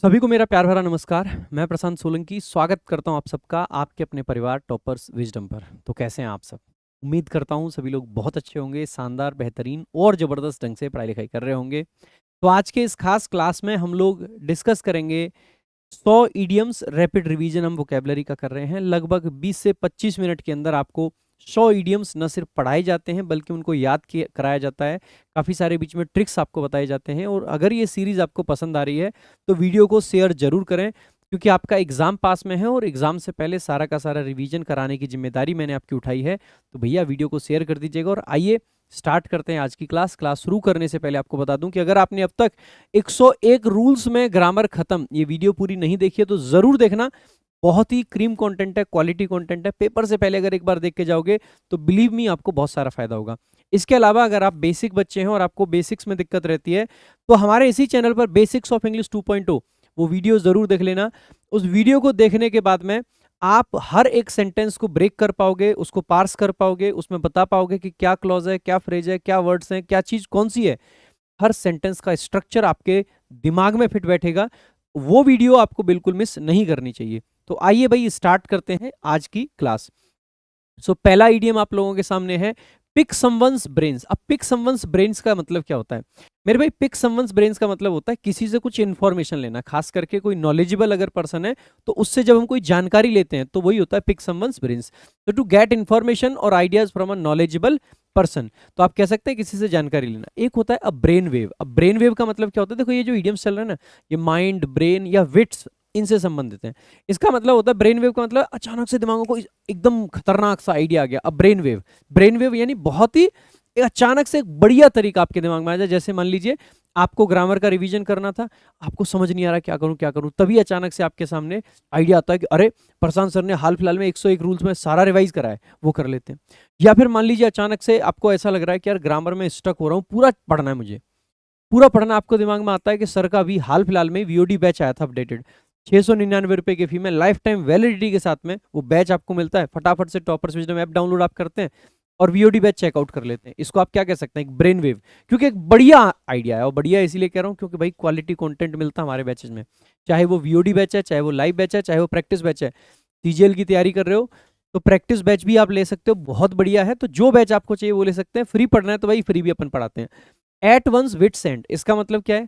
सभी को मेरा प्यार भरा नमस्कार। मैं प्रशांत सोलंकी स्वागत करता हूं आप सबका आपके अपने परिवार टॉपर्स विजडम पर। तो कैसे हैं आप सब? उम्मीद करता हूं सभी लोग बहुत अच्छे होंगे, शानदार, बेहतरीन और ज़बरदस्त ढंग से पढ़ाई लिखाई कर रहे होंगे। तो आज के इस खास क्लास में हम लोग डिस्कस करेंगे 100 इडियम्स। रैपिड रिवीजन हम वोकेबलरी का कर रहे हैं। लगभग 20 से 25 मिनट के अंदर आपको 100 इडियम्स न सिर्फ पढ़ाए जाते हैं बल्कि उनको याद कराया जाता है। काफ़ी सारे बीच में ट्रिक्स आपको बताए जाते हैं। और अगर ये सीरीज़ आपको पसंद आ रही है तो वीडियो को शेयर जरूर करें, क्योंकि आपका एग्जाम पास में है और एग्जाम से पहले सारा का सारा रिवीजन कराने की जिम्मेदारी मैंने आपकी उठाई है। तो भैया वीडियो को शेयर कर दीजिएगा। और आइए स्टार्ट करते हैं आज की क्लास। क्लास शुरू करने से पहले आपको बता दूं कि अगर आपने अब तक 101 रूल्स में ग्रामर खत्म ये वीडियो पूरी नहीं देखी है तो जरूर देखना। बहुत ही क्रीम कंटेंट है, क्वालिटी कंटेंट है। पेपर से पहले अगर एक बार देख के जाओगे तो बिलीव मी आपको बहुत सारा फायदा होगा। इसके अलावा अगर आप बेसिक बच्चे हैं और आपको बेसिक्स में दिक्कत रहती है तो हमारे इसी चैनल पर बेसिक्स ऑफ इंग्लिश 2.0 वो वीडियो जरूर देख लेना। उस वीडियो को देखने के बाद में आप हर एक सेंटेंस को ब्रेक कर पाओगे, उसको पार्स कर पाओगे, उसमें बता पाओगे कि क्या क्लॉज है, क्या फ्रेज है, क्या वर्ड्स हैं, क्या चीज कौन सी है। हर सेंटेंस का स्ट्रक्चर आपके दिमाग में फिट बैठेगा। वो वीडियो आपको बिल्कुल मिस नहीं करनी चाहिए। तो आइए भाई स्टार्ट करते हैं आज की क्लास। पहला इडियम आप लोगों के सामने है पिक समवंस ब्रेन्स। अब पिक समवंस ब्रेन्स का मतलब क्या होता है मेरे भाई? पिक समवंस ब्रेन्स का मतलब होता है किसी से कुछ इंफॉर्मेशन लेना, खास करके कोई नॉलेजेबल अगर पर्सन है तो उससे जब हम कोई जानकारी लेते हैं तो वही होता है पिक समवंस ब्रेन्स। तो टू गेट इन्फॉर्मेशन और ideas from a knowledgeable person, तो आप कह सकते हैं किसी से जानकारी लेना। एक होता है अ ब्रेन वेव। अब ब्रेन वेव का मतलब क्या होता है? देखो ये जो इडियम्स चल रहा है ना, ये माइंड, ब्रेन या विट्स इनसे संबंधित है। इसका मतलब होता है ब्रेन वेव का मतलब अचानक से दिमागों को एकदम खतरनाक सा आइडिया आ गया। अब ब्रेन वेव, ब्रेन वेव यानी बहुत ही एक अचानक से एक बढ़िया तरीका आपके दिमाग में आ जाए। जैसे मान लीजिए आपको ग्रामर का रिवीजन करना था, आपको समझ नहीं आ रहा क्या करूं, तभी अचानक से आपके सामने आइडिया आता है कि अरे प्रशांत सर ने हाल फिलहाल में 101 रूल्स में सारा रिवाइज करा है, वो कर लेते हैं। या फिर मान लीजिए अचानक से आपको ऐसा लग रहा है कि यार ग्रामर में स्टक हो रहा हूँ, पूरा पढ़ना है मुझे, पूरा पढ़ना। आपको दिमाग में आता है कि सर का अभी हाल फिलहाल में वीओडी बैच आया था अपडेटेड, 699 रुपए की फी में लाइफ टाइम वैलिडिटी के साथ में वो बैच आपको मिलता है। फटाफट से टॉपर्स विजडम ऐप डाउनलोड आप करते हैं और वीओडी बैच चेकआउट कर लेते हैं। इसको आप क्या कह सकते हैं? एक ब्रेन वेव। क्योंकि एक बढ़िया आइडिया है, और बढ़िया इसीलिए कह रहा हूँ क्योंकि भाई क्वालिटी कंटेंट मिलता है हमारे बैचेज में। चाहे वो वीओडी बैच है, चाहे वो लाइव बैच है, चाहे वो प्रैक्टिस बैच है। सीजीएल की तैयारी कर रहे हो तो प्रैक्टिस बैच भी आप ले सकते हो, बहुत बढ़िया है। तो जो बैच आपको चाहिए वो ले सकते हैं। फ्री पढ़ना है तो भाई फ्री भी अपन पढ़ाते हैं। एट वंस विट्स एंड, इसका मतलब क्या है?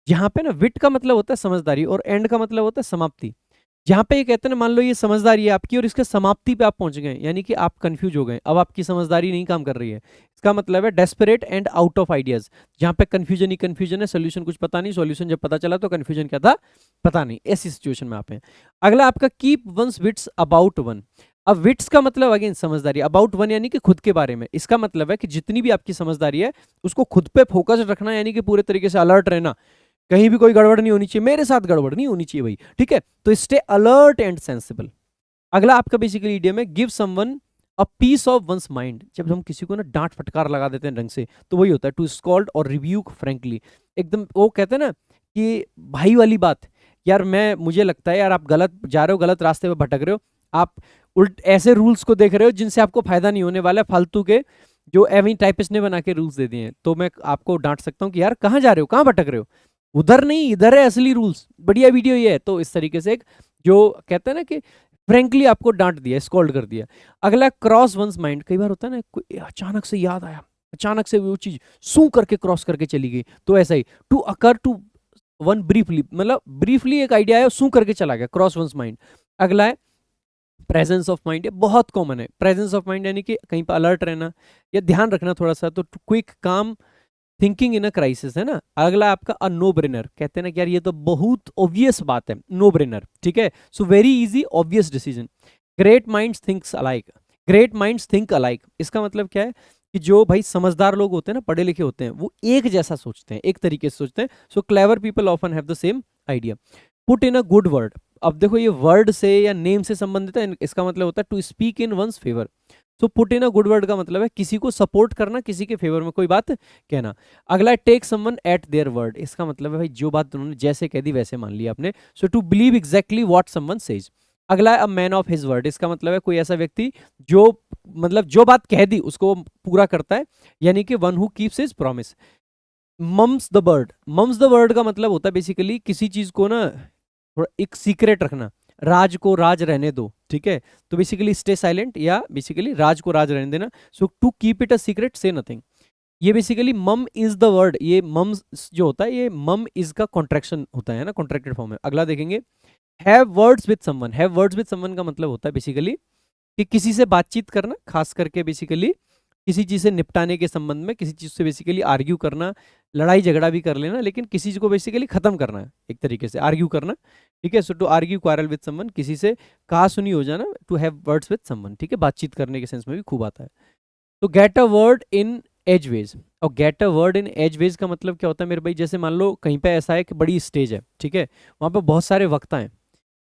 यहाँ पे ना विट का मतलब होता है समझदारी और एंड का मतलब होता है समाप्ति। जहाँ पे ये कहते हैं ना, मान लो ये समझदारी है आपकी और इसके समाप्ति पे आप पहुंच गए, यानी कि आप कंफ्यूज हो गए, अब आपकी समझदारी नहीं काम कर रही है। इसका मतलब है desperate and out of ideas. जहाँ पे कंफ्यूजन ही कंफ्यूजन है, सोल्यूशन कुछ पता नहीं, सोल्यूशन जब पता चला तो कंफ्यूजन क्या था पता नहीं, ऐसी सिचुएशन में आप हैं। अगला आपका keep one's wits about one. अब विट्स का मतलब अगेन समझदारी, अबाउट वन यानी कि खुद के बारे में। इसका मतलब है कि जितनी भी आपकी समझदारी है उसको खुद पे फोकस रखना, यानी कि पूरे तरीके से अलर्ट रहना, कहीं भी कोई गड़बड़ नहीं होनी चाहिए, मेरे साथ गड़बड़ नहीं होनी चाहिए भाई, ठीक है? तो स्टे अलर्ट एंड सेंसिबल। अगला आपका बेसिकली इडियम है give someone a piece of one's mind. जब हम किसी को ना डांट फटकार लगा देते हैं ढंग से तो वही होता है टू स्कॉल्ड और रिव्यूक फ्रेंकली। एकदम वो कहते हैं ना कि भाई वाली बात, यार मुझे लगता है यार आप गलत जा रहे हो, गलत रास्ते पे भटक रहे हो, आप उल्ट ऐसे रूल्स को देख रहे हो जिनसे आपको फायदा नहीं होने वाला है, फालतू के, जो एवं टाइपिस्ट ने बना के रूल्स दे दिए हैं। तो मैं आपको डांट सकता हूँ कि यार कहाँ जा रहे हो, कहाँ भटक रहे हो, उधर नहीं इधर है असली रूल्स, बढ़िया वीडियो ये है। तो इस तरीके से एक जो कहते हैं ना कि फ्रेंकली आपको डांट दिया, स्कॉल्ड कर दिया। अगला क्रॉस वंस माइंड। कई बार होता है ना कोई अचानक से याद आया, अचानक से वो चीज सू करके क्रॉस करके चली गई, तो ऐसा ही to occur to one briefly, मतलब ब्रीफली एक आइडिया है सू करके चला गया, क्रॉस वंस माइंड। अगला है प्रेजेंस ऑफ माइंड। ये बहुत कॉमन है, प्रेजेंस ऑफ माइंड यानी कि कहीं पर अलर्ट रहना या ध्यान रखना थोड़ा सा। तो क्विक काम थिंकिंग इन अ क्राइसिस है ना। अगला आपका अ नो ब्रेनर। कहते हैं ना कि यार ये तो बहुत ऑब्वियस बात है, नो ब्रेनर, ठीक है? So very easy obvious decision. Great minds thinks alike. Great minds think alike, इसका मतलब क्या है कि जो भाई समझदार लोग होते हैं ना, पढ़े लिखे होते हैं, वो एक जैसा सोचते हैं, एक तरीके से सोचते हैं। सो clever people often have the same idea. Put in a good word. अब देखो ये वर्ड से या नेम से संबंधित है, इसका मतलब होता है to speak in one's favour. तो put in a good word का मतलब है किसी को सपोर्ट करना, किसी के फेवर में कोई बात कहना। अगला है take someone at their word. इसका मतलब है भाई जो बात उन्होंने जैसे कह दी वैसे मान लिया आपने। So to believe exactly what someone says. अगला है a man of his word. इसका मतलब है कोई ऐसा व्यक्ति जो मतलब जो बात कह दी उसको वो पूरा करता है, यानी कि one who keeps his promise. Mum's the word, mum's the word का मतलब होता है बेसिकली किसी चीज को ना थोड़ा एक सीक्रेट रखना, राज को राज रहने दो, ठीक है। तो बेसिकली स्टे साइलेंट या बेसिकली राज को राज रहने देना। So to keep it a secret say nothing. ये basically mum is the word, ये मम जो होता है ये मम इज का कॉन्ट्रैक्शन होता है ना, कॉन्ट्रैक्टेड फॉर्म है। अगला देखेंगे, have words with someone. Have words with someone का मतलब होता है बेसिकली कि किसी से बातचीत करना, खास करके बेसिकली किसी चीज से निपटाने के संबंध में, किसी चीज से बेसिकली आर्ग्यू करना, लड़ाई झगड़ा भी कर लेना, लेकिन किसी चीज को बेसिकली खत्म करना है एक तरीके से, आर्ग्यू करना, ठीक है। So to argue quarrel with someone, किसी से कहा सुनी हो जाना, to have words with someone, ठीक है, बातचीत करने के सेंस में भी खूब आता है। तो गेट अ वर्ड इन एजवेज, और गेट अ वर्ड इन एजवेज का मतलब क्या होता है मेरे भाई, जैसे मान लो कहीं पे ऐसा है कि बड़ी स्टेज है, ठीक है, वहां पे बहुत सारे वक्ता हैं।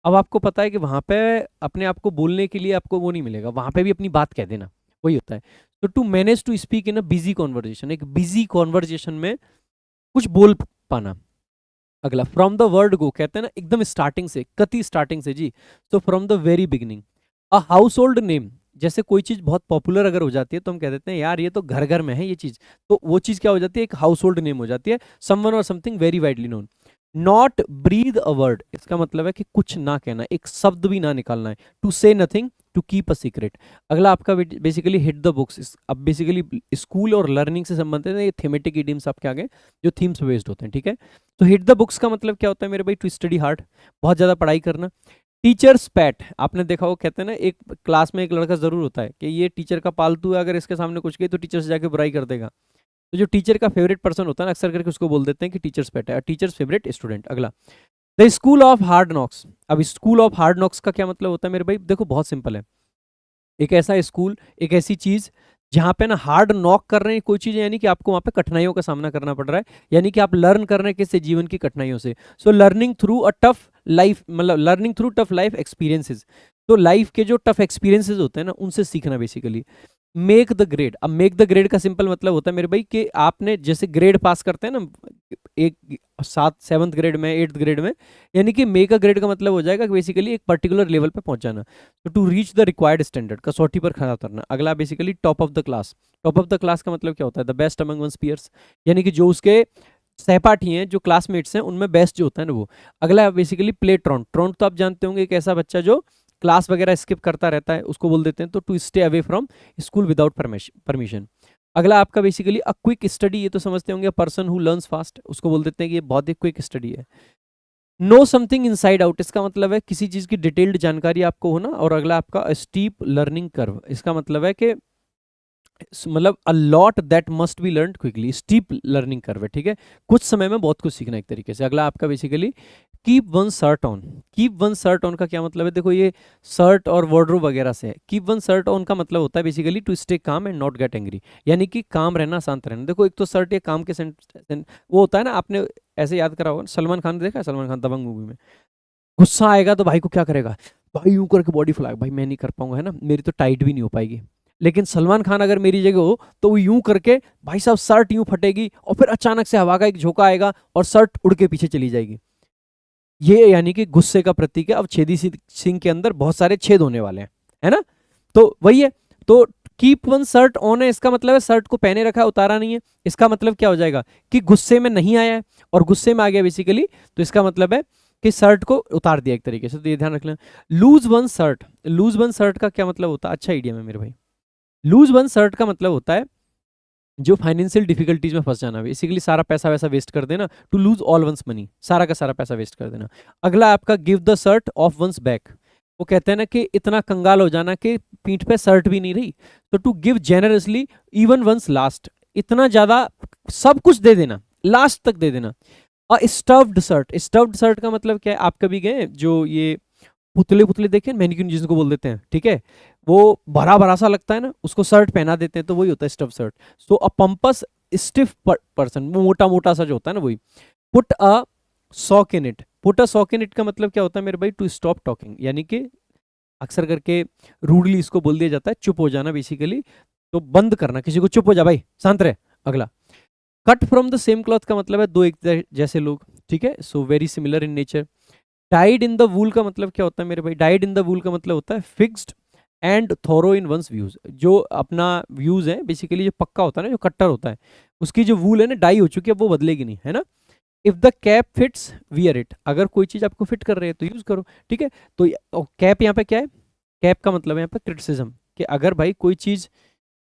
अब आपको पता है कि वहां पे अपने आप को बोलने के लिए आपको वो नहीं मिलेगा, वहां पे भी अपनी बात कह देना, वही होता है। तो to manage to speak in a busy conversation, एक बिजी कॉन्वर्जेशन में कुछ बोल पाना। अगला, फ्रॉम द वर्ड गो, कहते हैं ना एकदम स्टार्टिंग से, कति स्टार्टिंग से जी। तो from the very beginning. A house hold name, जैसे कोई चीज बहुत पॉपुलर अगर हो जाती है तो हम कह देते हैं यार ये तो घर घर में है ये चीज, तो वो चीज क्या हो जाती है, एक हाउस होल्ड नेम हो जाती है, समवन और something very widely known. Not breathe a word, इसका मतलब है कि कुछ ना कहना, एक शब्द भी ना निकालना है। To say nothing, to keep a secret. अगला आपका बेसिकली हिट द बुक्स, अब बेसिकली स्कूल और लर्निंग से संबंधित है, ये थीमेटिक इडियम्स आपके आगे जो थीम्स बेस्ड होते हैं, ठीक है। तो हिट द बुक्स का मतलब क्या होता है मेरे भाई, टू स्टडी हार्ड, बहुत ज्यादा पढ़ाई करना। टीचर्स पेट, आपने देखा हो, कहते हैं ना एक क्लास में एक लड़का जरूर होता है कि ये टीचर का पालतू है, अगर इसके सामने कुछ कहे तो टीचर से जाके बुराई कर देगा। तो जो टीचर का फेवरेट पर्सन होता है ना, अक्सर करके उसको बोल देते हैं कि टीचर्स पेट है, टीचर्स फेवरेट स्टूडेंट। अगला, the school of hard knocks. अब स्कूल ऑफ हार्ड नॉक्स का क्या मतलब होता है मेरे भाई, देखो बहुत सिंपल है, एक ऐसा स्कूल, एक ऐसी चीज जहां पे ना हार्ड नॉक कर रहे हैं कोई चीज, यानी कि आपको वहां पे कठिनाइयों का सामना करना पड़ रहा है, यानी कि आप लर्न कर रहे हैं किससे, जीवन की कठिनाइयों से। So learning through a tough life, मतलब learning through tough life experiences. तो लाइफ के जो टफ एक्सपीरियंसेस होते हैं ना उनसे सीखना बेसिकली। मेक द ग्रेड, अब मेक द ग्रेड का सिंपल मतलब होता है मेरे भाई कि आपने जैसे ग्रेड पास करते हैं ना, एक सात सेवन्थ ग्रेड में, एट्थ ग्रेड में, यानी कि मेक अ ग्रेड का मतलब हो जाएगा कि बेसिकली एक पर्टिकुलर लेवल पे पहुंच जाना। तो to reach the required standard, कसौटी पर खड़ा उतरना। अगला basically top of the class. Top of the class का मतलब क्या होता है, the best among one's peers, यानी कि जो उसके सहपाठी हैं, जो क्लासमेट्स हैं, उनमें बेस्ट जो होता है ना वो। अगला बेसिकली प्ले ट्रॉन्ट। ट्रॉन्ट तो आप जानते होंगे, एक ऐसा बच्चा जो क्लास वगैरह स्किप करता रहता है, उसको बोल देते हैं। तो to stay away from school without permission. अगला आपका बेसिकली अ क्विक स्टडी, ये तो समझते होंगे, पर्सन हु लर्न्स फास्ट, उसको बोल देते हैं कि ये बहुत ही क्विक स्टडी है। नो समथिंग इनसाइड आउट, इसका मतलब है किसी चीज की डिटेल्ड जानकारी आपको होना। और अगला आपका स्टीप लर्निंग कर्व, इसका मतलब है कि मतलब a lot that must be learn quickly, steep learning curve है, ठीक है, कुछ समय में बहुत कुछ सीखना एक तरीके से। अगला आपका basically keep one shirt on. Keep one shirt on का क्या मतलब है, देखो ये शर्ट और वार्डरोब वगैरह से है। कीप वन शर्ट ऑन का मतलब होता है basically to stay calm and not get angry, यानी कि काम रहना, शांत रहना। देखो एक तो शर्ट ये काम के वो होता है ना, आपने ऐसे याद करा होगा, सलमान खान ने देखा है, सलमान खान दबंग मूवी में, गुस्सा आएगा तो भाई को क्या करेगा, भाई यूं करके बॉडी फुलाएगा, भाई मैं नहीं कर पाऊंगा, है ना, मेरी तो टाइट भी नहीं हो पाएगी। लेकिन सलमान खान अगर मेरी जगह हो तो वो यूं करके, भाई साहब शर्ट यूं फटेगी और फिर अचानक से हवा का एक झोंका आएगा और शर्ट उड़ के पीछे चली जाएगी। ये यानी कि गुस्से का प्रतीक है। अब छेदी सिंह के अंदर बहुत सारे छेद होने वाले हैं, है ना, तो वही है। तो कीप वन शर्ट ऑन है, इसका मतलब है शर्ट को पहने रखा है, उतारा नहीं है। इसका मतलब क्या हो जाएगा कि गुस्से में नहीं आया है, और गुस्से में आ गया बेसिकली, तो इसका मतलब है कि शर्ट को उतार दिया एक तरीके से। तो ये ध्यान रख लें। Lose one shirt, lose one shirt का क्या मतलब होता है, अच्छा आइडिया है मेरे भाई। लूज वन शर्ट का मतलब होता है जो फाइनेंशियल डिफिकल्टीज में फंस जाना, बेसिकली सारा पैसा वैसा वेस्ट कर देना, to lose all one's money, सारा का सारा पैसा वेस्ट कर देना। अगला आपका give the shirt off one's back, वो कहते हैं ना कि इतना कंगाल हो जाना कि पीठ पे शर्ट भी नहीं रही। तो to give generously even one's last, इतना ज्यादा सब कुछ दे देना, लास्ट तक दे देना। और स्टफ्ड शर्ट, स्टफ्ड शर्ट का मतलब क्या है, आप कभी गए जो ये पुतले पुतले देखे, मैनिक्विन जिसको बोल देते हैं, ठीक है, वो भरा भरा सा लगता है ना, उसको शर्ट पहना देते हैं, तो वही होता है stuff shirt. So a pompous stiff person, वो मोटा मोटा सा जो होता है ना वही। Put a sock in it, put a sock in it का मतलब क्या होता है मेरे भाई, टू स्टॉप टॉकिंग, यानी कि अक्सर करके रूडली इसको बोल दिया जाता है, चुप हो जाना बेसिकली, तो बंद करना, किसी को चुप हो जा भाई, शांत रहे। अगला, cut from the same cloth का मतलब है दो एक जैसे लोग, ठीक है, so very similar in nature. Died in the वूल का मतलब क्या होता है मेरे भाई, डाइड इन द वूल का मतलब होता है fixed and thorough in one's views, जो अपना व्यूज है बेसिकली, जो पक्का होता है ना, जो कट्टर होता है, उसकी जो वूल है ना डाई हो चुकी है, वो बदलेगी नहीं, है ना। If the cap fits wear it, अगर कोई चीज आपको फिट कर रही है तो यूज करो, ठीक है। तो कैप यहाँ पे क्या है, कैप का मतलब है यहाँ पे क्रिटिसिज्म, कि अगर भाई कोई चीज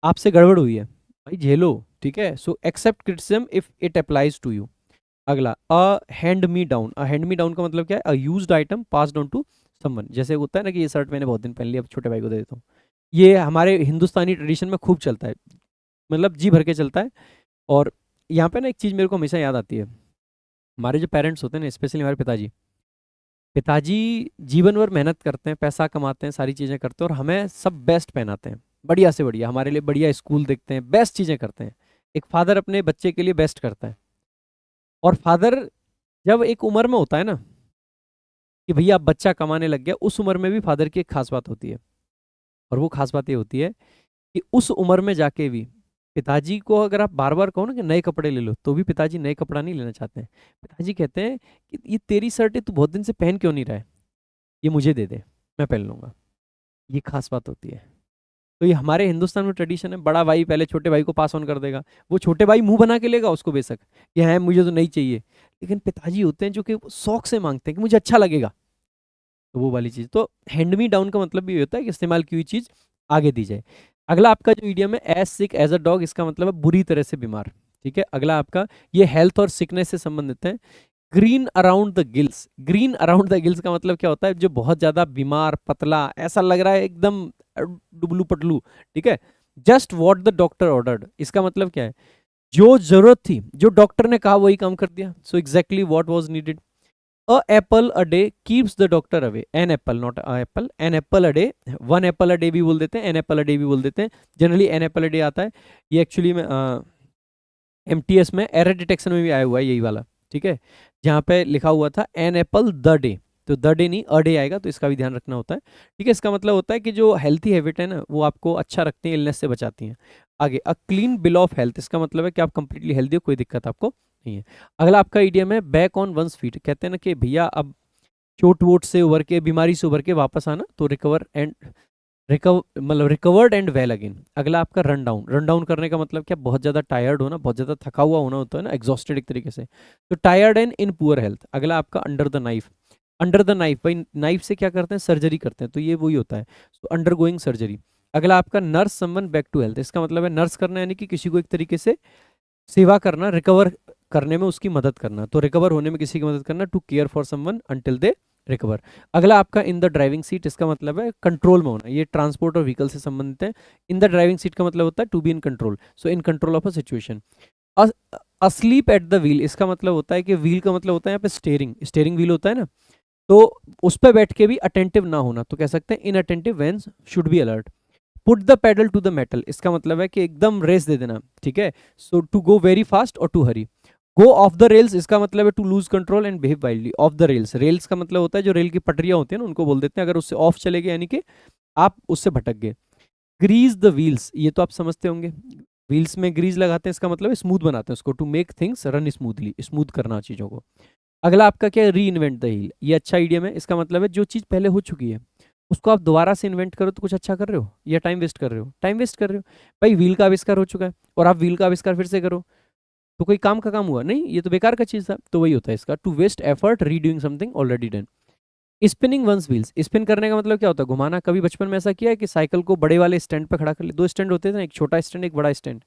आपसे गड़बड़ हुई है, भाई झेलो, ठीक है। So accept criticism if it applies to you. अगला, a hand me down, a hand me down का मतलब क्या है, a used item pass down to someone, जैसे होता है ना कि ये शर्ट मैंने बहुत दिन पहन लिया, अब छोटे भाई को दे देता हूँ। ये हमारे हिंदुस्तानी ट्रेडिशन में खूब चलता है, मतलब जी भर के चलता है। और यहाँ पे ना एक चीज़ मेरे को हमेशा याद आती है, हमारे जो पेरेंट्स होते हैं ना, स्पेशली हमारे पिताजी, पिताजी जीवन भर मेहनत करते हैं, पैसा कमाते हैं, सारी चीज़ें करते हैं, और हमें सब बेस्ट पहनाते हैं, बढ़िया से बढ़िया, हमारे लिए बढ़िया स्कूल देखते हैं, बेस्ट चीज़ें करते हैं। एक फादर अपने बच्चे के लिए बेस्ट करता है। और फादर जब एक उम्र में होता है ना कि भैया अब बच्चा कमाने लग गया, उस उम्र में भी फादर की एक खास बात होती है। और वो खास बात ये होती है कि उस उम्र में जाके भी पिताजी को अगर आप बार बार कहो ना कि नए कपड़े ले लो, तो भी पिताजी नए कपड़ा नहीं लेना चाहते हैं। पिताजी कहते हैं कि ये तेरी शर्ट है, तू बहुत दिन से पहन क्यों नहीं रहा है, ये मुझे दे दे, मैं पहन लूंगा। ये खास बात होती है। तो ये हमारे हिंदुस्तान में ट्रेडिशन है, बड़ा भाई पहले छोटे भाई को पास ऑन कर देगा, वो छोटे भाई मुंह बना के लेगा उसको बेशक कि है मुझे तो नहीं चाहिए, लेकिन पिताजी होते हैं जो कि शौक से मांगते हैं कि मुझे अच्छा लगेगा, तो वो वाली चीज़। तो हैंड मी डाउन का मतलब भी होता है कि इस्तेमाल की हुई चीज़ आगे दी जाए। अगला आपका जो इडियम है, as sick as a dog, इसका मतलब है बुरी तरह से बीमार, ठीक है। अगला आपका ये हेल्थ और सिकनेस से संबंधित है। Green around the gills, green around the gills का मतलब क्या होता है, जो बहुत ज्यादा बीमार, पतला, ऐसा लग रहा है एकदम डुबलू पटलू, ठीक है। Just what the doctor ordered, इसका मतलब क्या है, जो जरूरत थी, जो डॉक्टर ने कहा वही काम कर दिया। So exactly what was needed. A apple a day keeps the doctor away. An apple, not a apple. An apple a day. One apple a day भी बोल देते हैं, an apple a day भी बोल देते हैं। Generally an apple a day आता है, ये एक्चुअली में MTS में एरर डिटेक्शन में भी आया हुआ है यही वाला, ठीक है। जहाँ पे लिखा हुआ था एन एप्पल द डे, तो द डे नहीं अ डे आएगा, तो इसका भी ध्यान रखना होता है, ठीक है। इसका मतलब होता है कि जो हेल्थी हैबिट है ना, वो आपको अच्छा रखती है, इलनेस से बचाती हैं। आगे, a clean bill of health, इसका मतलब है कि आप कंप्लीटली हेल्दी हो, कोई दिक्कत आपको नहीं है। अगला आपका इडियम है बैक ऑन वंस फीट, कहते हैं ना कि भैया अब चोट वोट से उभर के, बीमारी से उभर के वापस आना, तो रिकवर एंड मतलब रिकवर्ड एंड वेल अगेन। अगला आपका रन डाउन, रन डाउन करने का मतलब क्या, बहुत ज्यादा टायर्ड होना, बहुत ज्यादा थका हुआ होना होता है ना, एग्जॉस्टेड एक तरीके से, तो tired and in poor health. अगला आपका under the knife, under the knife, भाई नाइफ से क्या करते हैं, सर्जरी करते हैं, तो ये वही होता है, तो अंडर गोइंग सर्जरी। अगला आपका nurse someone back to health, इसका मतलब है नर्स करना, यानी कि किसी को एक तरीके से सेवा करना, रिकवर करने में उसकी मदद करना, तो रिकवर होने में किसी की मदद करना, to care for someone until they recover. अगला आपका इन द ड्राइविंग सीट, इसका मतलब है कंट्रोल में होना, ये ट्रांसपोर्ट और व्हीकल से संबंधित है। इन द ड्राइविंग सीट का मतलब होता है to be in control, so in control of a situation. Asleep at the wheel, इसका मतलब होता है कि व्हील का मतलब होता है यहाँ पे स्टेयरिंग, स्टेयरिंग व्हील होता है ना, तो उस पर बैठ के भी अटेंटिव ना होना, तो कह सकते हैं inattentive ones should be alert. Put the pedal to the metal, इसका मतलब है कि एकदम रेस दे देना, ठीक है। So to go very fast और to hurry. Go off the rails, इसका मतलब है to lose control and behave wildly. Off the rails, rails का मतलब होता है जो रेल की पटरियां होती है ना, उनको बोल देते हैं, अगर उससे ऑफ चले गए यानी कि आप उससे भटक गए। ग्रीज द व्हील्स, ये तो आप समझते होंगे, व्हील्स में ग्रीज लगाते हैं, इसका मतलब है स्मूथ बनाते हैं उसको, to make things run smoothly, smooth करना चीजों को। अगला आपका क्या है, री इन्वेंट द व्हील, ये अच्छा आइडिया है, इसका मतलब है जो चीज पहले हो चुकी है उसको आप दोबारा से इन्वेंट करो, तो कुछ अच्छा कर रहे हो या टाइम वेस्ट कर रहे हो, टाइम वेस्ट कर रहे हो। भाई व्हील का आविष्कार हो चुका है और आप व्हील का आविष्कार फिर से करो, तो कोई काम का काम हुआ नहीं, ये तो बेकार का चीज था, तो वही होता है इसका, to waste effort redoing something already done. Spinning one's wheels, spin करने का मतलब क्या होता है, घुमाना। कभी बचपन में ऐसा किया है कि साइकिल को बड़े वाले स्टैंड पे खड़ा कर लिया, दो स्टैंड होते थे ना, एक छोटा स्टैंड एक बड़ा स्टैंड,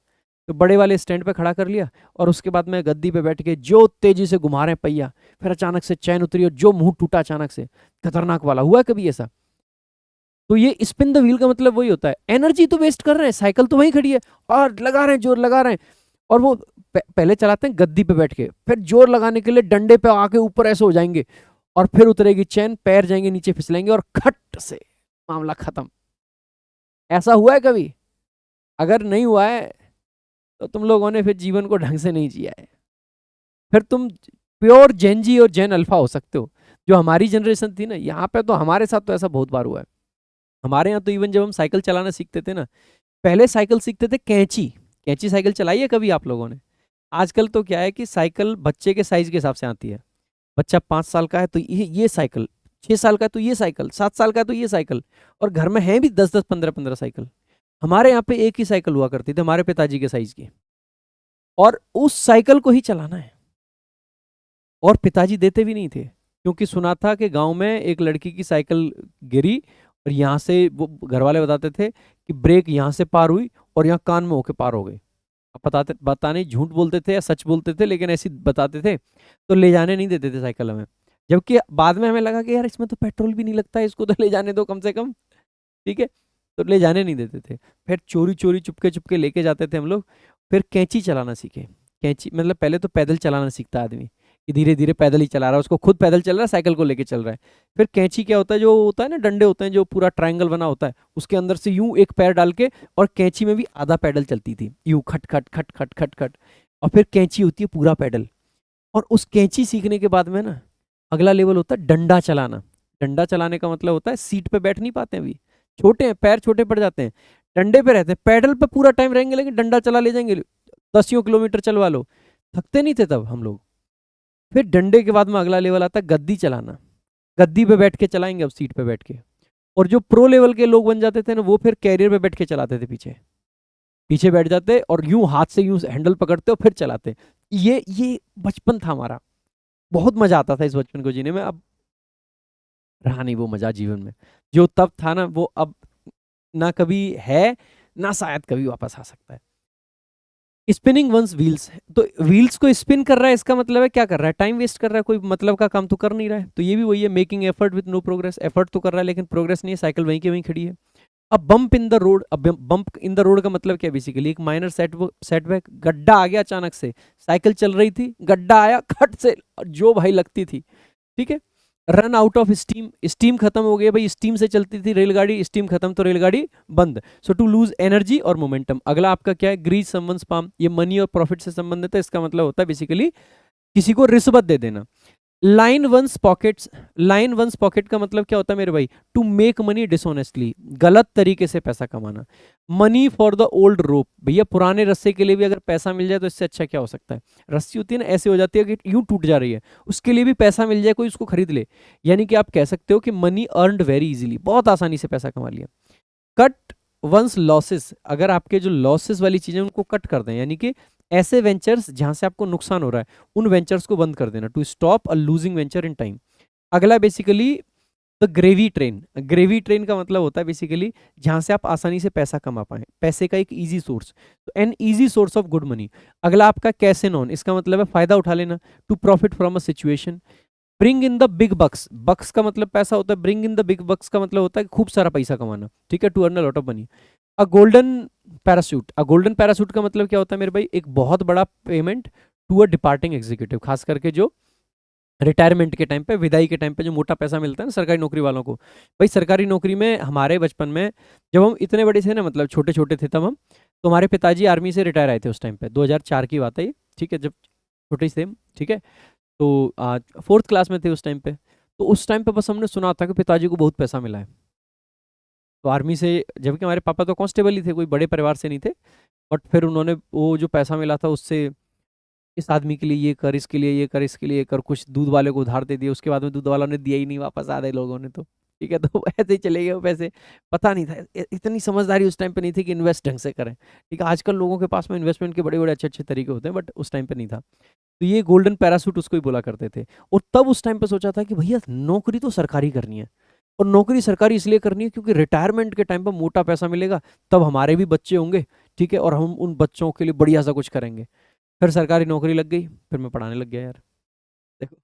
तो बड़े वाले स्टैंड पे खड़ा कर लिया, और उसके बाद में गद्दी पे बैठ के जो तेजी से घुमा रहे हैं पहिया, फिर अचानक से चैन उतरी और जो मुंह टूटा अचानक से, खतरनाक वाला हुआ है कभी ऐसा। तो ये स्पिन द व्हील का मतलब वही होता है, एनर्जी तो वेस्ट कर रहे हैं, साइकिल तो वहीं खड़ी है और लगा रहे हैं, जोर लगा रहे हैं, और वो पहले चलाते हैं गद्दी पे बैठ के, फिर जोर लगाने के लिए डंडे पे आके ऊपर ऐसे हो जाएंगे, और फिर उतरेगी चैन, पैर जाएंगे नीचे फिसलेंगे और खट से मामला खत्म। ऐसा हुआ है कभी? अगर नहीं हुआ है तो तुम लोगों ने फिर जीवन को ढंग से नहीं जिया है, फिर तुम प्योर जेन जी और जेन अल्फा हो सकते हो। जो हमारी जनरेशन थी ना, यहाँ पे तो हमारे साथ तो ऐसा बहुत बार हुआ है। हमारे यहाँ तो इवन जब हम साइकिल चलाना सीखते थे ना, पहले साइकिल सीखते थे कैंची, कैंची साइकिल चलाई है कभी आप लोगों ने? आजकल तो क्या है कि साइकिल बच्चे के साइज के हिसाब से आती है, बच्चा 5 साल का है तो ये साइकिल 6 साल का है तो ये साइकिल, 7 साल का है तो ये साइकिल, और घर में है भी 10-10, 15-15 साइकिल। हमारे यहाँ पे एक ही साइकिल हुआ करती थी हमारे पिताजी के साइज की, और उस साइकिल को ही चलाना है। और पिताजी देते भी नहीं थे, क्योंकि सुना था कि गांव में एक लड़की की साइकिल गिरी, और यहाँ से वो घर वाले बताते थे कि ब्रेक यहाँ से पार हुई और यहाँ कान में होके पार हो गई। अब बताने झूठ बोलते थे या सच बोलते थे, लेकिन ऐसे बताते थे, तो ले जाने नहीं देते थे साइकिल हमें। जबकि बाद में हमें लगा कि यार इसमें तो पेट्रोल भी नहीं लगता है, इसको तो ले जाने दो कम से कम, ठीक है। तो ले जाने नहीं देते थे। फिर चोरी चोरी चुपके चुपके लेके जाते थे हम लोग। फिर कैंची चलाना सीखे। कैंची मतलब पहले तो पैदल चलाना सीखता है आदमी, कि धीरे धीरे पैदल ही चला रहा है, उसको खुद पैदल चल रहा है, साइकिल को लेके चल रहा है। फिर कैंची क्या होता है, जो होता है ना डंडे होते हैं जो पूरा ट्रायंगल बना होता है, उसके अंदर से यूं एक पैर डाल के, और कैंची में भी आधा पैडल चलती थी, यूं खट खट खट खट खट खट। और फिर कैंची होती है पूरा पैडल। और उस कैंची सीखने के बाद में ना अगला लेवल होता है डंडा चलाना। डंडा चलाने का मतलब होता है सीट पे बैठ नहीं पाते हैं अभी, छोटे हैं, पैर छोटे पड़ जाते हैं, डंडे पे रहते हैं, पैडल पे पूरा टाइम रहेंगे, लेकिन डंडा चला ले जाएंगे, 10 किलोमीटर चलवा लो, थकते नहीं थे तब हम लोग। फिर डंडे के बाद में अगला लेवल आता है गद्दी चलाना। गद्दी पे बैठ के चलाएंगे अब, सीट पे बैठ के। और जो प्रो लेवल के लोग बन जाते थे ना, वो फिर कैरियर पे बैठ के चलाते थे, पीछे पीछे बैठ जाते और यूं हाथ से यूं हैंडल पकड़ते और फिर चलाते। ये बचपन था हमारा, बहुत मजा आता था इस बचपन को जीने में। अब रहा नहीं वो मजा जीवन में, जो तब था ना, वो अब ना कभी है, ना शायद कभी वापस आ सकता है। स्पिनिंग वंस व्हील्स, तो व्हील्स को स्पिन कर रहा है, इसका मतलब है क्या कर रहा है, टाइम वेस्ट कर रहा है, कोई मतलब का काम तो कर नहीं रहा है। तो ये भी वही है, making effort with no progress. Effort तो कर रहा है लेकिन प्रोग्रेस नहीं है, साइकिल वहीं की वहीं खड़ी है। अब बम्प इन द रोड, अब बम्प इन द रोड का मतलब क्या है, बेसिकली एक माइनर सेटबैक, गड्ढा आ गया अचानक से, साइकिल चल रही थी, गड्ढा आया खट से, जो भाई लगती थी, ठीक है। Run out of steam, steam खत्म हो गई भाई, स्टीम से चलती थी रेलगाड़ी, स्टीम खत्म तो रेलगाड़ी बंद। सो टू लूज एनर्जी और मोमेंटम। अगला आपका क्या है, ग्रीज समवंस पाम, ये मनी और प्रॉफिट से संबंधित है। इसका मतलब होता है बेसिकली किसी को रिश्वत दे देना। Line one's pockets, line one's pocket का मतलब क्या होता है मेरे भाई, टू मेक मनी डिसऑनेस्टली, गलत तरीके से पैसा कमाना। मनी फॉर द ओल्ड रोप, भैया पुराने रस्से के लिए भी अगर पैसा मिल जाए तो इससे अच्छा क्या हो सकता है। रस्सी होती है ना, ऐसे हो जाती है कि यूं टूट जा रही है, उसके लिए भी पैसा मिल जाए, कोई उसको खरीद ले। यानी कि आप कह सकते हो कि मनी अर्नड वेरी इजीली, बहुत आसानी से पैसा कमा लिया। कट वंस लॉसेस, अगर आपके जो लॉसेस वाली चीजें उनको कट कर दें, यानी कि ऐसे वेंचर्स जहां से आपको नुकसान हो रहा है, उन वेंचर्स को बंद कर देना, to stop a losing venture in time. अगला basically the gravy train. Gravy train का मतलब होता है बेसिकली जहां से आप आसानी से पैसा कमा पाए, पैसे का एक इजी सोर्स, तो an easy source of good money. अगला आपका कैसे ऑन, इसका मतलब है फायदा उठा लेना, to profit from a situation. Bring in the big bucks, bucks का मतलब पैसा होता है, bring in the big bucks का मतलब होता है खूब सारा पैसा कमाना, ठीक है, to earn a lot of money. A golden parachute, a golden parachute का मतलब क्या होता है मेरे भाई, एक बहुत बड़ा payment to a departing executive, खास करके जो रिटायरमेंट के टाइम पे, विदाई के टाइम पे जो मोटा पैसा मिलता है ना सरकारी नौकरी वालों को। भाई सरकारी नौकरी में हमारे बचपन में, जब हम इतने बड़े थे ना, मतलब छोटे छोटे थे तब हम, तो हमारे पिताजी आर्मी से रिटायर आए थे उस टाइम पे, 2004 की बात है ये, ठीक है, जब छोटे ही थे हम, ठीक है। तो आज 4th क्लास में थे उस टाइम पे। तो उस टाइम पे बस हमने सुना था कि पिताजी को बहुत पैसा मिला है, तो आर्मी से, जबकि हमारे पापा तो कांस्टेबल ही थे, कोई बड़े परिवार से नहीं थे। बट फिर उन्होंने वो जो पैसा मिला था उससे, इस आदमी के लिए ये कर, इसके लिए ये कर, इसके लिए ये कर, कुछ दूध वाले को उधार दे दिए, उसके बाद में दूध वालों ने दिया ही नहीं वापस, आधे लोगों ने तो, ठीक है। तो ऐसे ही चले गए वो पैसे। पता नहीं था, इतनी समझदारी उस टाइम पे नहीं थी कि इन्वेस्ट ढंग से करें, ठीक है। आजकल लोगों के पास में इन्वेस्टमेंट के बड़े बड़े अच्छे अच्छे तरीके होते हैं, बट उस टाइम पे नहीं था। तो ये गोल्डन पैरासूट उसको ही बोला करते थे। और तब उस टाइम पे सोचा था कि भैया नौकरी तो सरकारी करनी है, और नौकरी सरकारी इसलिए करनी है क्योंकि रिटायरमेंट के टाइम पर मोटा पैसा मिलेगा, तब हमारे भी बच्चे होंगे, ठीक है, और हम उन बच्चों के लिए बढ़िया सा कुछ करेंगे। फिर सरकारी नौकरी लग गई, फिर मैं पढ़ाने लग गया यार। देखो,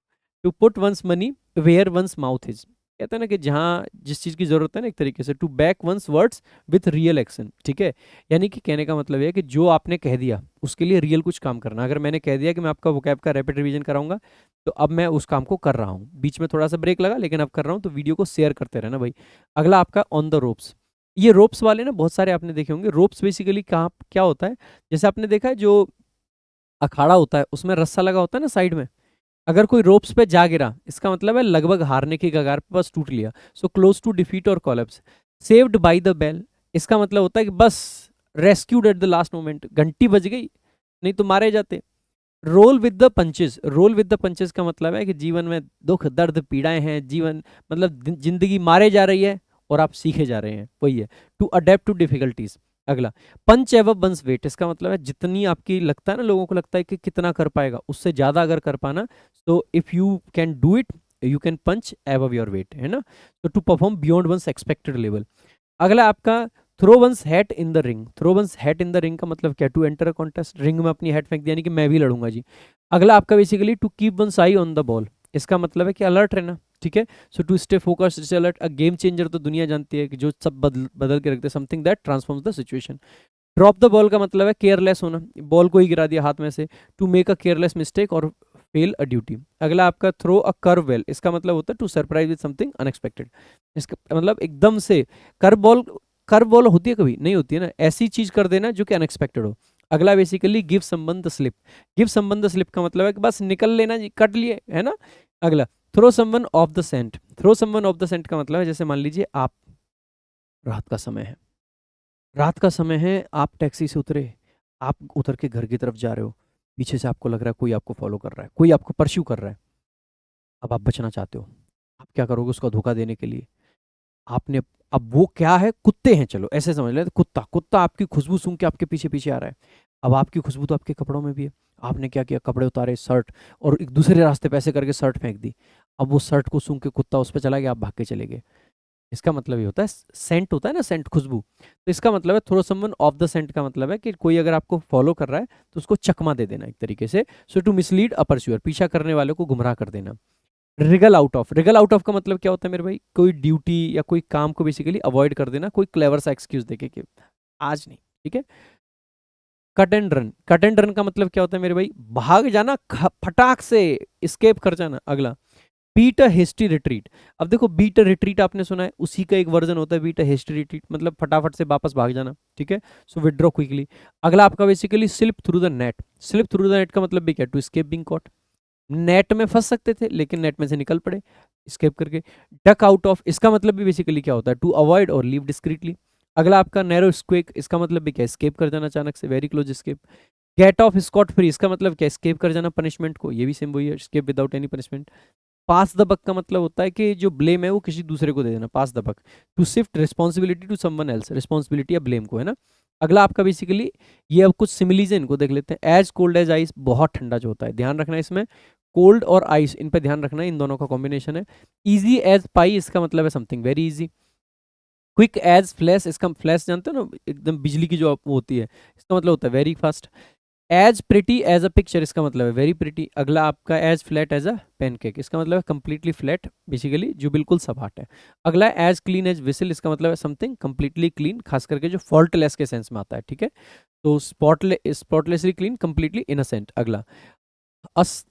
to put one's money where one's mouth is, कहते हैं ना कि जहाँ जिस चीज़ की जरूरत है ना, एक तरीके से to back one's words with real action, ठीक है। यानी कि कहने का मतलब है कि जो आपने कह दिया उसके लिए रियल कुछ काम करना। अगर मैंने कह दिया कि मैं आपका वोकैब का रैपिड रिवीजन कराऊंगा, तो अब मैं उस काम को कर रहा हूँ, बीच में थोड़ा सा ब्रेक लगा लेकिन अब कर रहा हूँ, तो वीडियो को शेयर करते रहना भाई। अगला आपका ऑन द रोप्स। ये रोप्स वाले ना बहुत सारे आपने देखे होंगे। रोप्स बेसिकली कहाँ क्या होता है, जैसे आपने देखा है जो अखाड़ा होता है उसमें रस्सा लगा होता है ना साइड में, अगर कोई रोप्स पे जा गिरा, इसका मतलब है लगभग हारने की कगार पे, बस टूट लिया, सो क्लोज टू डिफीट और collapse. Saved by the bell, इसका मतलब होता है कि बस rescued at the last moment, घंटी बज गई, नहीं तो मारे जाते। Roll with the punches, roll with the punches का मतलब है कि जीवन में दुख दर्द पीड़ाएं हैं, जीवन मतलब जिंदगी मारे जा रही है और आप सीखे जा रहे हैं, वही है। To adapt to difficulties. अगला, पंच एव वंस वेट, इसका मतलब है जितनी आपकी लगता है ना, लोगों को लगता है कि कितना कर पाएगा, उससे ज्यादा अगर कर पाना, तो if you can do it you can punch above your weight, है ना। तो to perform beyond one's expected level. अगला आपका, throw one's hat in the ring. Throw one's hat in the ring का मतलब क्या, to enter a contest, ring में अपनी हैट फेंक दिया, यानी कि मैं भी लड़ूंगा जी। अगला आपका basically to keep one's eye on the ball, इसका मतलब है कि अलर्ट रहना, ठीक है। So to stay focused, stay alert. A game changer तो दुनिया जानती है कि जो सब बदल बदल के रखते हैं, something that transforms the situation. Drop the ball का मतलब है केयरलेस होना, बॉल को ही गिरा दिया हाथ में से। To make a careless mistake और फेल अ ड्यूटी। अगला आपका थ्रो अ कर्व वेल, इसका मतलब होता है to surprise with something unexpected, इसका मतलब एकदम से। कर्व बॉल, कर्व बॉल होती है कभी नहीं होती है ना, ऐसी चीज कर देना जो कि अनएक्सपेक्टेड हो। अगला basically give someone the slip. Give someone the slip का मतलब है कि बस निकल लेना जी, कट लिए, है ना। अगला, throw someone off the scent. Throw someone off the scent का मतलब है जैसे मान लीजिए आप, रात का समय है, रात का समय है, आप टैक्सी से उतरे, आप उतर के घर की तरफ जा रहे हो, पीछे से आपको लग रहा है कोई आपको फॉलो कर रहा है, कोई आपको परस्यू कर रहा है। अब आप बचना चाहते हो, आप क्या करोगे उसका धोखा देने के लिए, आपने, अब वो क्या है, कुत्ते हैं, चलो ऐसे समझ लेते, कुत्ता, कुत्ता आपकी खुशबू सूंघ के आपके पीछे पीछे आ रहा है। अब आपकी खुशबू तो आपके कपड़ों में भी है, आपने क्या किया, कपड़े उतारे, शर्ट, और एक दूसरे रास्ते पे ऐसे करके शर्ट फेंक दी। अब वो शर्ट को सूंघ के कुत्ता उस पर चला गया, आप भाग के चले गए। इसका मतलब ये होता है, सेंट होता है ना, सेंट खुशबू, तो इसका मतलब है throw someone off the scent का मतलब है कि कोई अगर आपको फॉलो कर रहा है तो उसको चकमा दे देना एक तरीके से। सो टू मिसलीड अ परस्यूअर, पीछा करने वाले को गुमराह कर देना। Regal out of, Regal out of का मतलब क्या होता है मेरे भाई, कोई ड्यूटी या कोई काम को बेसिकली अवॉइड कर देना, कोई क्लेवर सा एक्सक्यूज देके कि आज नहीं, ठीक है। Cut and run, cut and run का मतलब क्या होता है मेरे भाई, भाग जाना, फटाक से स्केप कर जाना। अगला, बीट अ हिस्ट्री रिट्रीट। अब देखो, बीट अ रिट्रीट आपने सुना है, उसी का एक वर्जन होता है बीट अ हिस्ट्री रिट्रीट, मतलब फटाफट से वापस भाग जाना, ठीक है। So withdraw quickly. अगला आपका basically slip through the net. Slip through the net का मतलब भी क्या, to escape being caught, net में फंस सकते थे लेकिन नेट में से निकल पड़े स्केप करके। डक आउट ऑफ, इसका मतलब भी बेसिकली क्या होता है, टू अवॉइड और लीव डिस्क्रीटली। अगला आपका नैरो स्क्वेक, इसका मतलब भी क्या, स्केप कर जाना अचानक से, very close escape. Get off scot free, इसका मतलब क्या, स्केप कर जाना पनिशमेंट को, ये भी सेम वही है, escape without any punishment. Pass the buck का मतलब होता है कि जो ब्लेम है वो किसी दूसरे को दे देना, pass the buck. To shift responsibility to someone else, responsibility या ब्लेम को, है ना। अगला आपका बेसिकली, ये अब कुछ सिमिलीज है, इनको देख लेते हैं। एज कोल्ड एज आइस, बहुत ठंडा जो होता है, ध्यान रखना है इसमें, कोल्ड और आइस इन पे ध्यान रखना है, इन दोनों का कॉम्बिनेशन है। इजी एज पाई, इसका मतलब है something very easy. Quick as flash, इसका फ्लैश जानते हो ना, एकदम बिजली की जो वो होती है, इसका मतलब होता है very fast. As pretty as a picture, इसका मतलब है वेरी प्रिटी। अगला आपका as flat as a pancake, इसका मतलब है कंप्लीटली फ्लैट, बेसिकली जो बिल्कुल सपाट है। अगला एज क्लीन एज विसल, इसका मतलब है समथिंग कंप्लीटली क्लीन, खास करके जो फॉल्टलेस के सेंस में आता है, ठीक है। तो स्पॉटलेसली क्लीन, कंप्लीटली इनोसेंट। अगला,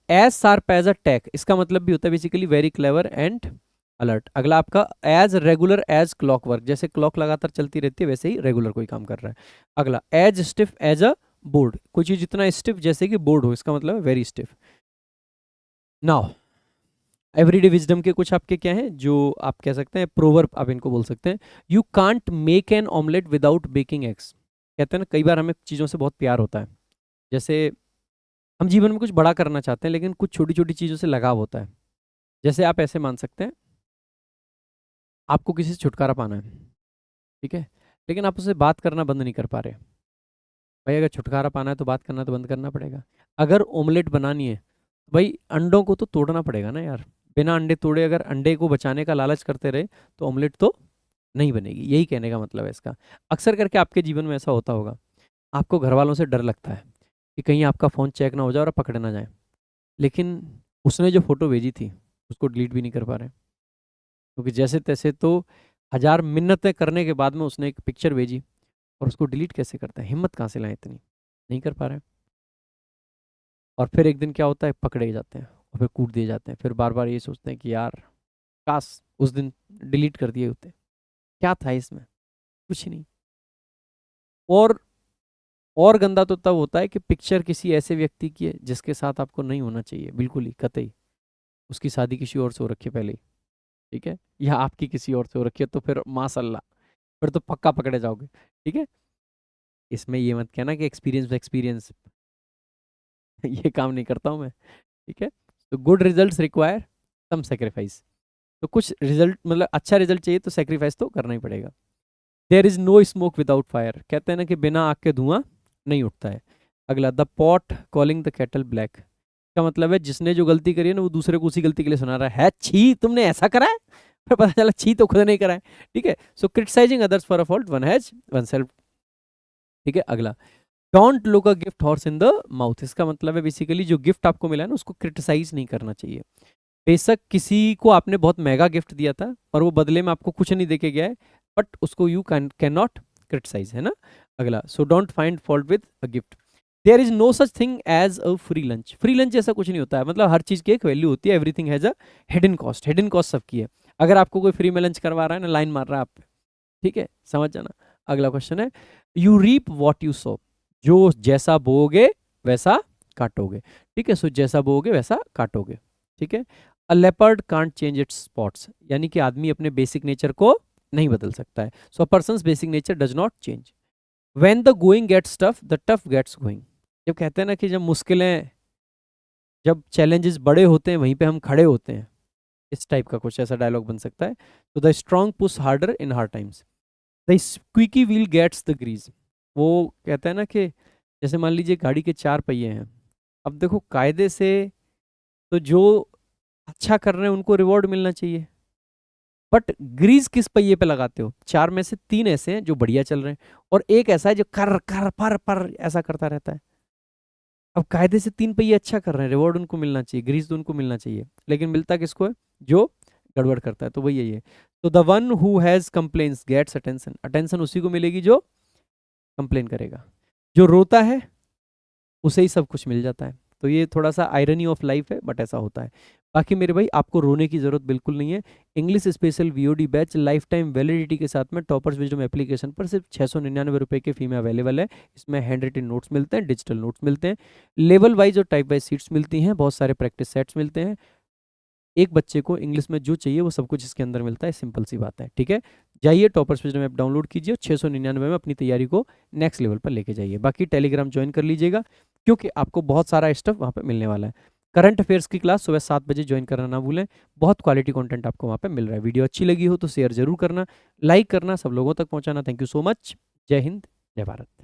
as sharp as a tack, इसका मतलब भी होता है basically very clever and alert. अगला आपका as regular as clockwork, जैसे क्लॉक लगातार चलती रहती है वैसे ही रेगुलर कोई काम कर रहा है। अगला, as stiff as a board, कोई चीज जितना स्टिफ जैसे कि बोर्ड हो, इसका मतलब है very stiff. Now, everyday wisdom के कुछ आपके क्या हैं जो आप कह सकते हैं प्रोवर्ब, आप इनको बोल सकते हैं। You can't make an omelette without baking eggs. कहते हैं ना, कई बार हमें चीज़ों से बहुत प्यार होता है, जैसे हम जीवन में कुछ बड़ा करना चाहते हैं लेकिन कुछ छोटी छोटी चीज़ों से लगाव होता है। जैसे आप ऐसे मान सकते हैं, आपको किसी से छुटकारा पाना है, ठीक है, लेकिन आप उससे बात करना बंद नहीं कर पा रहे। भाई अगर छुटकारा पाना है तो बात करना तो बंद करना पड़ेगा। अगर ओमलेट बनानी है तो भाई अंडों को तो तोड़ना पड़ेगा ना यार, बिना अंडे तोड़े अगर अंडे को बचाने का लालच करते रहे तो ओमलेट तो नहीं बनेगी, यही कहने का मतलब है इसका। अक्सर करके आपके जीवन में ऐसा होता होगा, आपको घर वालों से डर लगता है कि कहीं आपका फ़ोन चेक ना हो जाए और पकड़े ना जाए, लेकिन उसने जो फोटो भेजी थी उसको डिलीट भी नहीं कर पा रहे, क्योंकि जैसे तैसे तो हजार मिन्नतें करने के बाद में उसने एक पिक्चर भेजी, और उसको डिलीट कैसे करता है, हिम्मत कहाँ से लाए इतनी, नहीं कर पा रहे हैं। और फिर एक दिन क्या होता है, पकड़े जाते हैं और फिर कूट दिए जाते हैं, फिर बार बार ये सोचते हैं कि यार काश उस दिन डिलीट कर दिए होते, क्या था इसमें, कुछ नहीं। और और गंदा तो तब होता है कि पिक्चर किसी ऐसे व्यक्ति की है जिसके साथ आपको नहीं होना चाहिए, बिल्कुल ही कतई, उसकी शादी किसी और से हो रखी है पहले ही, ठीक है, या आपकी किसी और से हो रखी है, तो फिर माशाल्लाह, फिर तो पक्का पकड़े जाओगे, ठीक है। इसमें ये मत कहना कि एक्सपीरियंस एक्सपीरियंस, ये काम नहीं करता हूँ मैं, ठीक है। तो good results require some sacrifice. तो कुछ रिजल्ट मतलब अच्छा रिजल्ट चाहिए तो सेक्रीफाइस तो करना ही पड़ेगा। There is no smoke without fire, कहते हैं ना कि बिना आग के धुआं नहीं उठता है। अगला, the pot calling the kettle black, का मतलब है जिसने जो गलती करी है ना वो दूसरे को उसी गलती के लिए सुना रहा है छी तुमने ऐसा करा है, फिर पता चला छी तो खुद नहीं करा है, ठीक है। So criticising others for a fault one has oneself, ठीक है। अगला, don't look a gift horse in the mouth, इसका मतलब है बेसिकली जो गिफ्ट आपको मिला है ना उसको क्रिटिसाइज नहीं करना चाहिए। बेशक किसी को आपने बहुत महंगा गिफ्ट दिया था और वो बदले में आपको कुछ नहीं देके गया है, बट उसको यू कैन नॉट क्रिटिसाइज, है ना। अगला, so don't find fault with a gift. There is no such thing as a free lunch, free lunch जैसा कुछ नहीं होता है, मतलब हर चीज की एक वैल्यू होती है, everything has a hidden cost, hidden cost सबकी है। अगर आपको कोई फ्री में लंच करवा रहा है ना, लाइन मार रहा है आप पे, ठीक है, समझ जाना। अगला क्वेश्चन है, you reap what you sow, जो जैसा बोओगे वैसा काटोगे, ठीक है। सो जैसा बोओगे वैसा काटोगे, ठीक है। अ leopard can't change it's spots, यानी कि आदमी अपने बेसिक नेचर को नहीं बदल सकता है। So person's basic nature does not change. When the going gets tough the tough gets going, जब कहते हैं ना कि जब मुश्किलें, जब चैलेंजेस बड़े होते हैं वहीं पे हम खड़े होते हैं, इस टाइप का कुछ ऐसा डायलॉग बन सकता है। तो the strong push harder in hard times, the squeaky wheel gets the grease, वो कहता है ना कि जैसे मान लीजिए गाड़ी के 4 पहिए हैं, अब देखो कायदे से तो जो अच्छा कर रहे हैं उनको रिवॉर्ड मिलना चाहिए, बट ग्रीज किस पहिए पे लगाते हो? 4 में से 3 ऐसे हैं जो बढ़िया चल रहे हैं और एक ऐसा है जो कर कर पर ऐसा करता रहता है। अब कायदे से 3 पहिए अच्छा कर रहे हैं, रिवॉर्ड उनको मिलना चाहिए, ग्रीज तो उनको मिलना चाहिए, लेकिन मिलता किसको है? जो गड़बड़ करता है। तो वही यही है। तो the one who has complaints gets attention, attention उसी को मिलेगी जो कंप्लेन करेगा, जो रोता है उसे ही सब कुछ मिल जाता है। तो ये थोड़ा सा आयरनी ऑफ लाइफ है, बट ऐसा होता है। बाकी मेरे भाई आपको रोने की जरूरत बिल्कुल नहीं है। English special VOD batch life time validity के साथ में टॉपर्स विजडम एप्लीकेशन पर सिर्फ 699 रुपये के फी में अवेलेबल है। इसमें हैंड रिटन नोट्स मिलते हैं, डिजिटल नोट्स मिलते हैं, लेवल वाइज और टाइप वाइज सीट्स मिलती हैं, बहुत सारे प्रैक्टिस सेट्स मिलते हैं। एक बच्चे को इंग्लिश में जो चाहिए वो सब कुछ इसके अंदर मिलता है, सिंपल सी बात है, ठीक है। जाइए टॉपर्स विजडम ऐप डाउनलोड कीजिए, 699 में अपनी तैयारी को नेक्स्ट लेवल पर लेके जाइए। बाकी टेलीग्राम ज्वाइन कर लीजिएगा क्योंकि आपको बहुत सारा स्टफ वहाँ पे मिलने वाला है। करंट अफेयर्स की क्लास सुबह 7 बजे ज्वाइन करना ना भूलें, बहुत क्वालिटी कंटेंट आपको वहाँ पे मिल रहा है। वीडियो अच्छी लगी हो तो शेयर जरूर करना, लाइक करना, सब लोगों तक पहुँचाना। Thank you so much. जय हिंद, जय भारत।